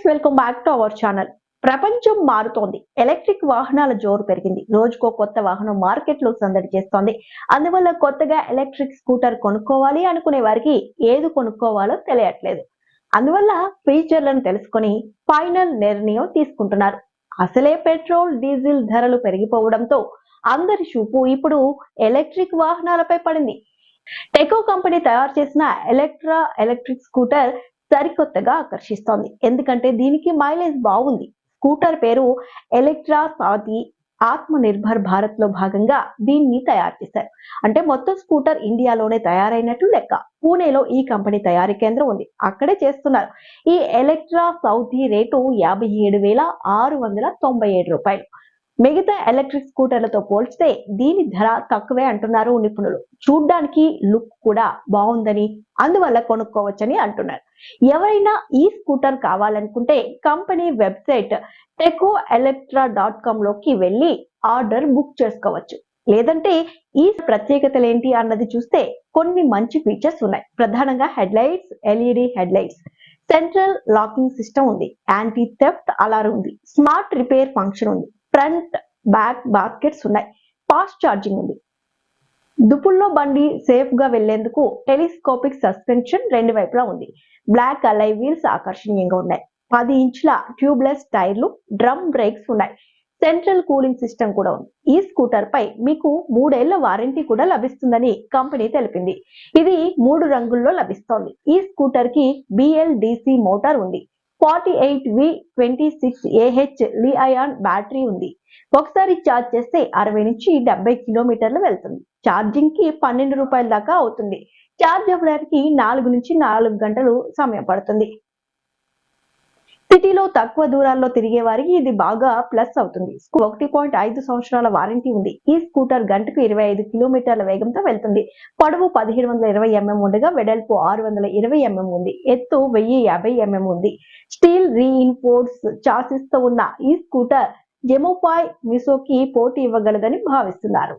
Welcome back to our channel. ప్రపంచం మారుతోంది. Electric వాహనాల జోరు పెరిగింది. రోజుకో కొత్త వాహనం మార్కెట్లో సందడి చేస్తోంది. అందువల్ల కొత్తగా ఎలక్ట్రిక్ స్కూటర్ కొనుక్కోవాలి అనుకునే వారికి ఏది కొనుక్కోవాలో తెలియట్లేదు. అందువల్ల ఫీచర్లను తెలుసుకొని ఫైనల్ నిర్ణయం తీసుకుంటున్నారు. అసలే పెట్రోల్, డీజిల్ ధరలు పెరిగిపోవడంతో అందరి చూపు ఇప్పుడు ఎలక్ట్రిక్ వాహనాలపై పడింది. టెకో కంపెనీ తయారు చేసిన ఎలక్ట్రిక్ స్కూటర్ సరికొత్తగా ఆకర్షిస్తోంది. ఎందుకంటే దీనికి మైలేజ్ బాగుంది. స్కూటర్ పేరు ఎలక్ట్రా సాతి. ఆత్మ నిర్భర్ భారత్ లో భాగంగా దీన్ని తయారు చేశారు. అంటే మొత్తం స్కూటర్ ఇండియాలోనే తయారైనట్లు లెక్క. పూణేలో ఈ కంపెనీ తయారీ కేంద్రం ఉంది. అక్కడే చేస్తున్నారు. ఈ ఎలక్ట్రా సౌతి రేటు 57,697 రూపాయలు. మిగతా ఎలక్ట్రిక్ స్కూటర్లతో పోల్చితే దీని ధర తక్కువే అంటున్నారు నిపుణులు. చూడ్డానికి లుక్ కూడా బాగుందని, అందువల్ల కొనుక్కోవచ్చని అంటున్నారు. ఎవరైనా ఈ స్కూటర్ కావాలనుకుంటే కంపెనీ వెబ్సైట్ tecoelectra.com లోకి వెళ్ళి ఆర్డర్ బుక్ చేసుకోవచ్చు. లేదంటే ఈ ప్రత్యేకతలు ఏంటి అన్నది చూస్తే కొన్ని మంచి ఫీచర్స్ ఉన్నాయి. ప్రధానంగా head lights, LED head lights, central locking system ఉంది, యాంటీ థెఫ్ట్ అలారం ఉంది, స్మార్ట్ రిపేర్ ఫంక్షన్ ఉంది, ఫ్రంట్ బ్యాక్ బాస్కెట్స్ ఉన్నాయి, ఫాస్ట్ ఛార్జింగ్ ఉంది. దుపుల్లో బండి సేఫ్ గా వెళ్లేందుకు టెలిస్కోపిక్ సస్పెన్షన్ రెండు వైపులా ఉంది. బ్లాక్ అలై వీల్స్ ఆకర్షణీయంగా ఉన్నాయి. 10 ఇంచుల ట్యూబ్లెస్ టైర్లు, డ్రమ్ బ్రేక్స్ ఉన్నాయి. సెంట్రల్ కూలింగ్ సిస్టమ్ కూడా ఉంది. ఈ స్కూటర్ పై మీకు 3 ఏళ్ల వారంటీ కూడా లభిస్తుందని కంపెనీ తెలిపింది. ఇది 3 రంగుల్లో లభిస్తోంది. ఈ స్కూటర్ కి BLDC మోటార్ ఉంది. 48V26Ah లిథియం బ్యాటరీ ఉంది. ఒకసారి ఛార్జ్ చేస్తే 60 నుంచి 70 కిలోమీటర్లు వెళ్తుంది. ఛార్జింగ్ కి 12 రూపాయల దాకా అవుతుంది. ఛార్జ్ అవ్వడానికి 4 నుంచి 4 గంటలు సమయం పడుతుంది. సిటీలో తక్కువ దూరాల్లో తిరిగే వారికి ఇది బాగా ప్లస్ అవుతుంది. 1.5 సంవత్సరాల వారంటీ ఉంది. ఈ స్కూటర్ గంటకు 25 కిలోమీటర్ల వేగంతో వెళ్తుంది. పొడవు 1720 mm ఉండగా వెడల్పు 620 mm ఉంది. ఎత్తు 1050 mm ఉంది. స్టీల్ రీఇన్ఫోర్స్ చాసిస్ తో ఉన్న ఈ స్కూటర్ జెమోపాయ్ మిసోకి పోటీ ఇవ్వగలదని భావిస్తున్నారు.